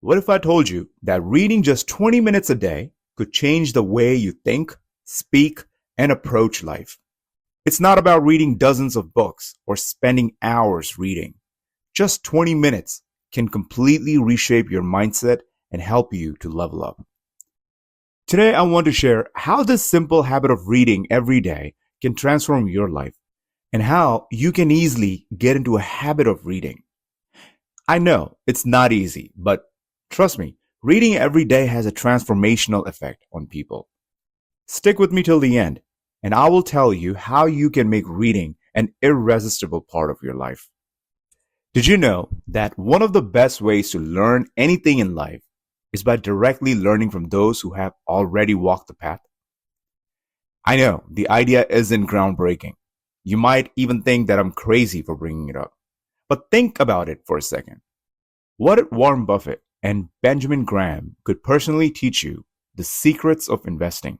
What if I told you that reading just 20 minutes a day could change the way you think, speak, and approach life? It's not about reading dozens of books or spending hours reading. Just 20 minutes can completely reshape your mindset and help you to level up. Today, I want to share how this simple habit of reading every day can transform your life and how you can easily get into a habit of reading. I know it's not easy, but trust me, reading every day has a transformational effect on people. Stick with me till the end, and I will tell you how you can make reading an irresistible part of your life. Did you know that one of the best ways to learn anything in life is by directly learning from those who have already walked the path? I know the idea isn't groundbreaking. You might even think that I'm crazy for bringing it up. But think about it for a second. What if Warren Buffett and Benjamin Graham could personally teach you the secrets of investing?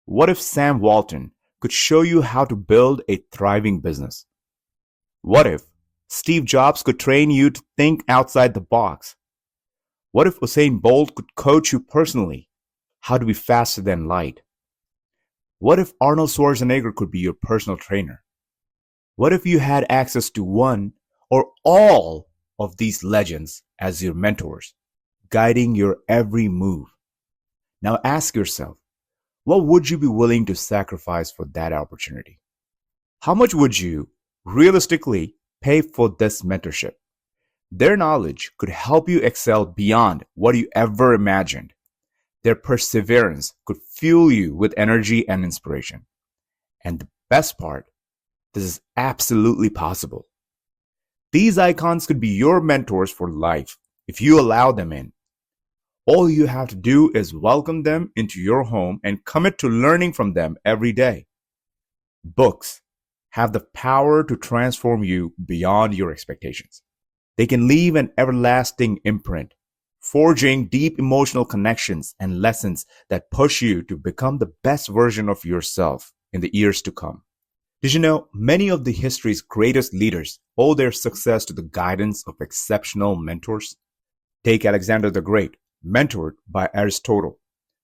What if Sam Walton could show you how to build a thriving business? What if Steve Jobs could train you to think outside the box? What if Usain Bolt could coach you personally how to be faster than light? What if Arnold Schwarzenegger could be your personal trainer? What if you had access to one or all of these legends as your mentors, guiding your every move? Now ask yourself, what would you be willing to sacrifice for that opportunity? How much would you realistically pay for this mentorship? Their knowledge could help you excel beyond what you ever imagined. Their perseverance could fuel you with energy and inspiration. And the best part, this is absolutely possible. These icons could be your mentors for life if you allow them in. All you have to do is welcome them into your home and commit to learning from them every day. Books have the power to transform you beyond your expectations. They can leave an everlasting imprint, forging deep emotional connections and lessons that push you to become the best version of yourself in the years to come. Did you know many of the history's greatest leaders owe their success to the guidance of exceptional mentors? Take Alexander the Great, mentored by Aristotle,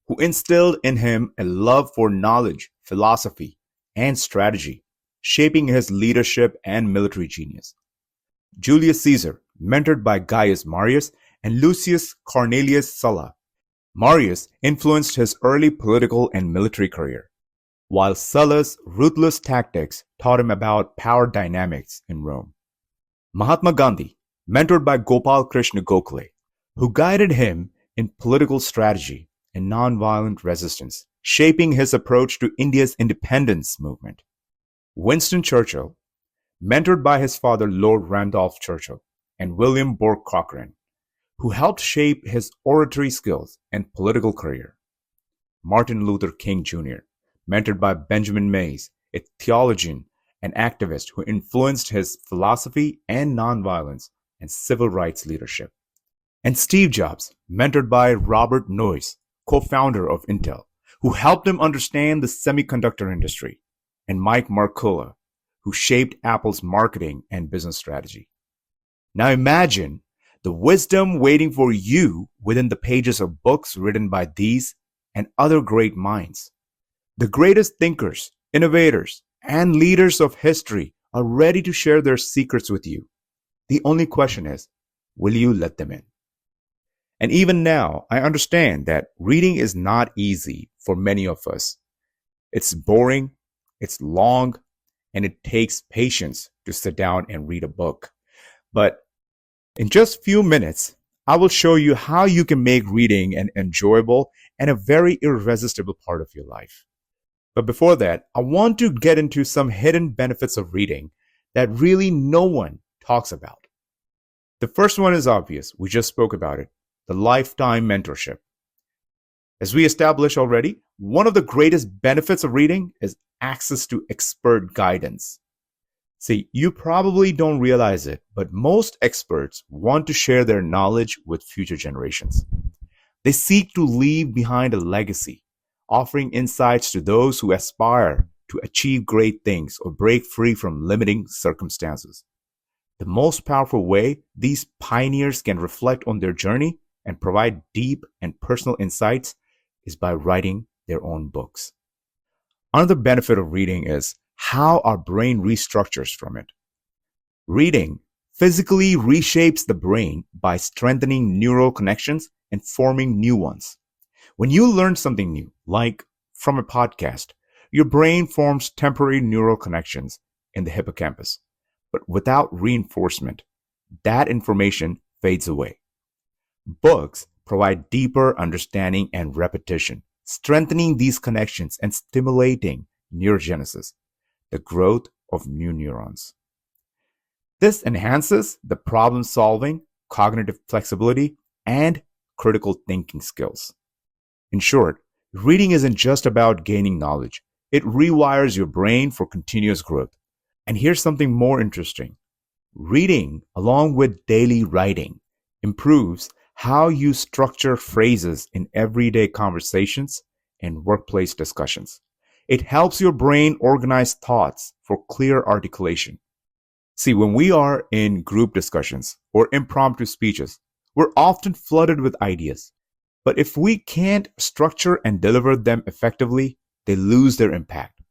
who instilled in him a love for knowledge, philosophy, and strategy, shaping his leadership and military genius. Julius Caesar, mentored by Gaius Marius and Lucius Cornelius Sulla. Marius influenced his early political and military career, while Sulla's ruthless tactics taught him about power dynamics in Rome. Mahatma Gandhi, mentored by Gopal Krishna Gokhale, who guided him in political strategy and nonviolent resistance, shaping his approach to India's independence movement. Winston Churchill, mentored by his father Lord Randolph Churchill and William Bork Cochrane, who helped shape his oratory skills and political career. Martin Luther King Jr., mentored by Benjamin Mays, a theologian and activist who influenced his philosophy and nonviolence and civil rights leadership. And Steve Jobs, mentored by Robert Noyce, co-founder of Intel, who helped him understand the semiconductor industry, and Mike Markula, who shaped Apple's marketing and business strategy. Now imagine the wisdom waiting for you within the pages of books written by these and other great minds. The greatest thinkers, innovators, and leaders of history are ready to share their secrets with you. The only question is, will you let them in? And even now, I understand that reading is not easy for many of us. It's boring, it's long, and it takes patience to sit down and read a book. But in just few minutes, I will show you how you can make reading an enjoyable and a very irresistible part of your life. But before that, I want to get into some hidden benefits of reading that really no one talks about. The first one is obvious. We just spoke about it. The lifetime mentorship. As we established already, one of the greatest benefits of reading is access to expert guidance. See, you probably don't realize it, but most experts want to share their knowledge with future generations. They seek to leave behind a legacy, offering insights to those who aspire to achieve great things or break free from limiting circumstances. The most powerful way these pioneers can reflect on their journey and provide deep and personal insights is by writing their own books. Another benefit of reading is how our brain restructures from it. Reading physically reshapes the brain by strengthening neural connections and forming new ones. When you learn something new, like from a podcast, your brain forms temporary neural connections in the hippocampus. But without reinforcement, that information fades away. Books provide deeper understanding and repetition, strengthening these connections and stimulating neurogenesis, the growth of new neurons. This enhances the problem solving, cognitive flexibility, and critical thinking skills. In short, reading isn't just about gaining knowledge. It rewires your brain for continuous growth. And here's something more interesting. Reading, along with daily writing, improves how you structure phrases in everyday conversations and workplace discussions. It helps your brain organize thoughts for clear articulation. See, when we are in group discussions or impromptu speeches, we're often flooded with ideas. But if we can't structure and deliver them effectively, they lose their impact.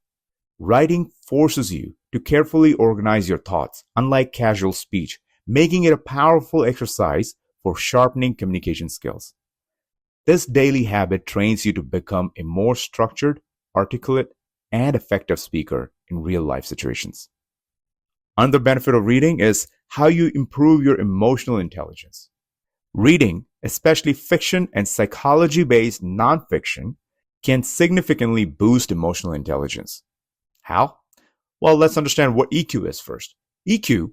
Writing forces you to carefully organize your thoughts, unlike casual speech, making it a powerful exercise for sharpening communication skills. This daily habit trains you to become a more structured, articulate, and effective speaker in real-life situations. Another benefit of reading is how you improve your emotional intelligence. Reading, especially fiction and psychology-based nonfiction, can significantly boost emotional intelligence. How? Well, let's understand what EQ is first. EQ,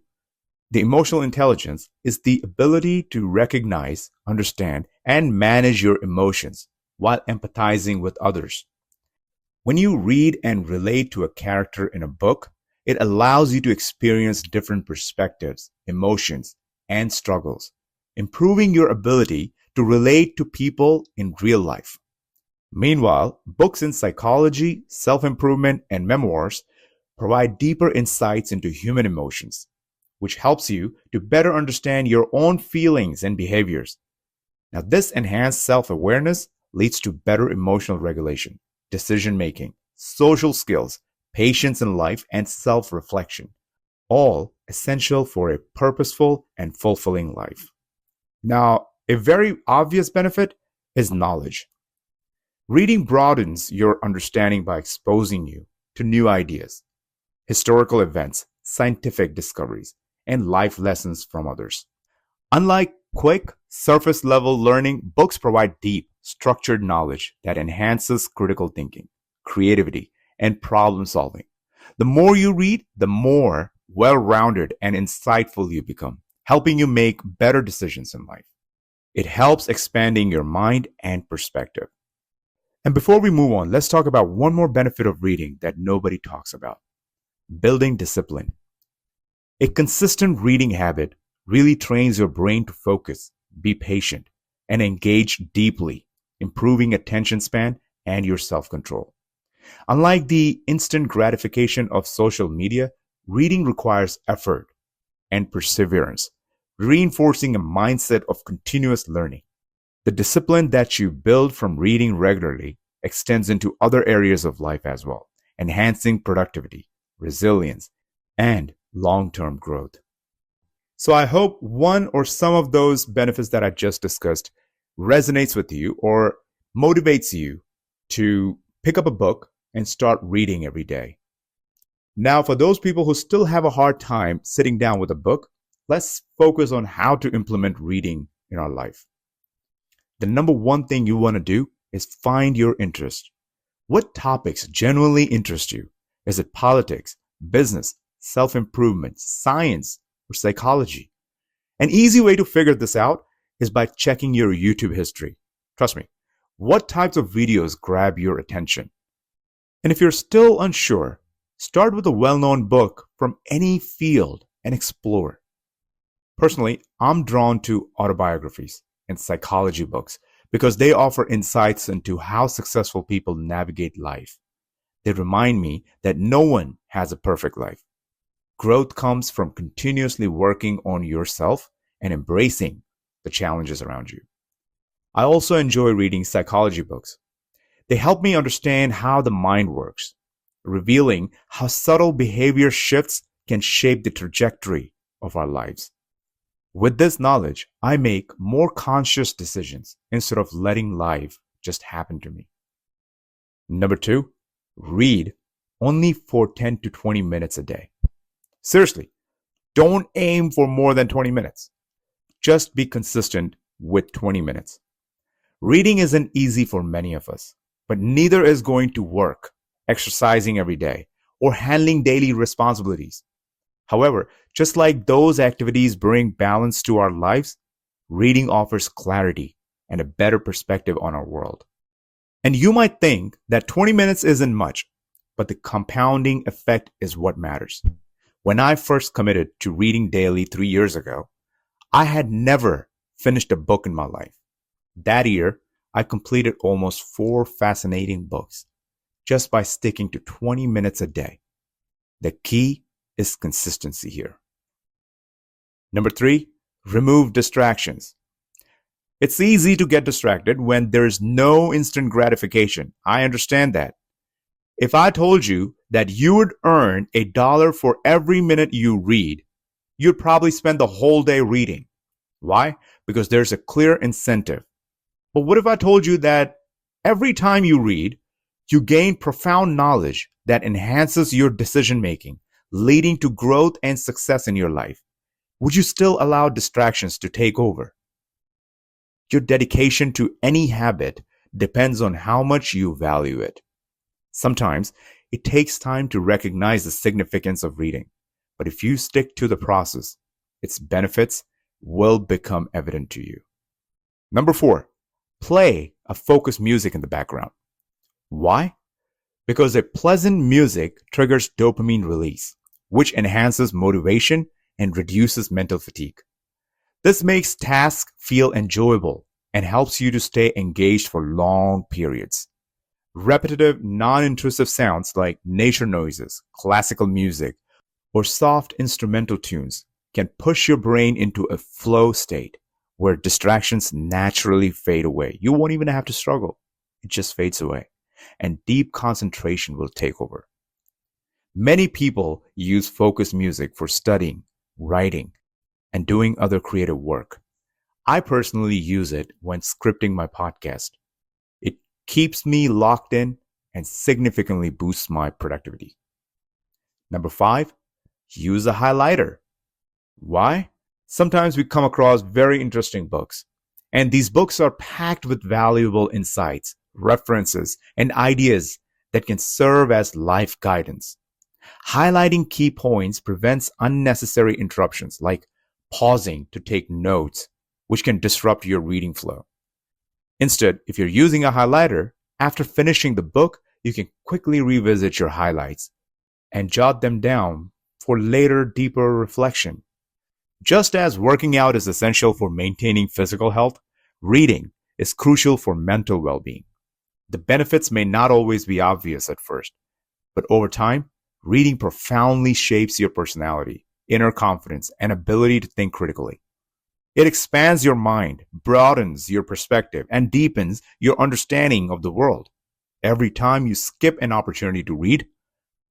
the emotional intelligence, is the ability to recognize, understand, and manage your emotions while empathizing with others. When you read and relate to a character in a book, it allows you to experience different perspectives, emotions, and struggles, improving your ability to relate to people in real life. Meanwhile, books in psychology, self-improvement, and memoirs provide deeper insights into human emotions, which helps you to better understand your own feelings and behaviors. Now, this enhanced self-awareness leads to better emotional regulation, decision-making, social skills, patience in life, and self-reflection, all essential for a purposeful and fulfilling life. Now, a very obvious benefit is knowledge. Reading broadens your understanding by exposing you to new ideas, historical events, scientific discoveries, and life lessons from others. Unlike quick, surface-level learning, books provide deep, structured knowledge that enhances critical thinking, creativity, and problem solving. The more you read, the more well-rounded and insightful you become, helping you make better decisions in life. It helps expanding your mind and perspective. And before we move on, let's talk about one more benefit of reading that nobody talks about: building discipline. A consistent reading habit really trains your brain to focus, be patient, and engage deeply, improving attention span and your self-control. Unlike the instant gratification of social media, reading requires effort and perseverance, reinforcing a mindset of continuous learning. The discipline that you build from reading regularly extends into other areas of life as well, enhancing productivity, resilience, and long-term growth. So I hope one or some of those benefits that I just discussed resonates with you or motivates you to pick up a book and start reading every day. Now, for those people who still have a hard time sitting down with a book, let's focus on how to implement reading in our life. The number one thing you want to do is find your interest. What topics genuinely interest you? Is it politics, business, self-improvement, science, or psychology? An easy way to figure this out is by checking your YouTube history. Trust me, what types of videos grab your attention? And if you're still unsure, start with a well-known book from any field and explore. Personally, I'm drawn to autobiographies and psychology books because they offer insights into how successful people navigate life. They remind me that no one has a perfect life. Growth comes from continuously working on yourself and embracing the challenges around you. I also enjoy reading psychology books. They help me understand how the mind works, revealing how subtle behavior shifts can shape the trajectory of our lives. With this knowledge, I make more conscious decisions instead of letting life just happen to me. Number 2, read only for 10 to 20 minutes a day. Seriously, don't aim for more than 20 minutes. Just be consistent with 20 minutes. Reading isn't easy for many of us, but neither is going to work, exercising every day, or handling daily responsibilities. However, just like those activities bring balance to our lives, reading offers clarity and a better perspective on our world. And you might think that 20 minutes isn't much, but the compounding effect is what matters. When I first committed to reading daily 3 years ago, I had never finished a book in my life. That year, I completed almost 4 fascinating books just by sticking to 20 minutes a day. The key is consistency here. Number 3, remove distractions. It's easy to get distracted when there's no instant gratification. I understand that. If I told you that you would earn $1 for every minute you read, you'd probably spend the whole day reading. Why? Because there's a clear incentive. But what if I told you that every time you read, you gain profound knowledge that enhances your decision making, leading to growth and success in your life? Would you still allow distractions to take over? Your dedication to any habit depends on how much you value it. Sometimes it takes time to recognize the significance of reading, but if you stick to the process, its benefits will become evident to you. Number 4, play a focused music in the background. Why? Because a pleasant music triggers dopamine release, which enhances motivation and reduces mental fatigue. This makes tasks feel enjoyable and helps you to stay engaged for long periods. Repetitive, non-intrusive sounds like nature noises, classical music, or soft instrumental tunes can push your brain into a flow state where distractions naturally fade away. You won't even have to struggle. It just fades away, and deep concentration will take over. Many people use focused music for studying, writing, and doing other creative work. I personally use it when scripting my podcast. It keeps me locked in and significantly boosts my productivity. Number 5, use a highlighter. Why? Sometimes we come across very interesting books, and these books are packed with valuable insights, references, and ideas that can serve as life guidance. Highlighting key points prevents unnecessary interruptions like pausing to take notes, which can disrupt your reading flow. Instead, if you're using a highlighter, after finishing the book, you can quickly revisit your highlights and jot them down for later, deeper reflection. Just as working out is essential for maintaining physical health, reading is crucial for mental well-being. The benefits may not always be obvious at first, but over time, reading profoundly shapes your personality, inner confidence, and ability to think critically. It expands your mind, broadens your perspective, and deepens your understanding of the world. Every time you skip an opportunity to read,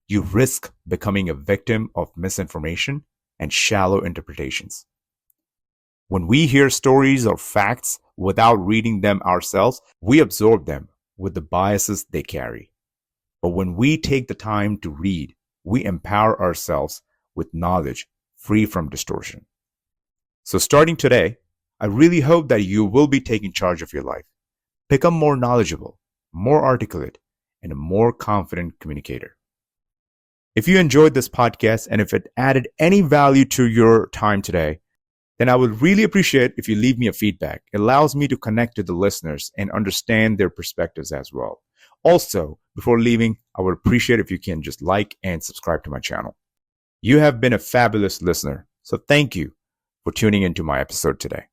you risk becoming a victim of misinformation and shallow interpretations. When we hear stories or facts without reading them ourselves, we absorb them with the biases they carry. But when we take the time to read, we empower ourselves with knowledge free from distortion. So starting today, I really hope that you will be taking charge of your life. Become more knowledgeable, more articulate, and a more confident communicator. If you enjoyed this podcast and if it added any value to your time today, then I would really appreciate if you leave me a feedback. It allows me to connect to the listeners and understand their perspectives as well. Also, before leaving, I would appreciate if you can just like and subscribe to my channel. You have been a fabulous listener, so thank you for tuning into my episode today.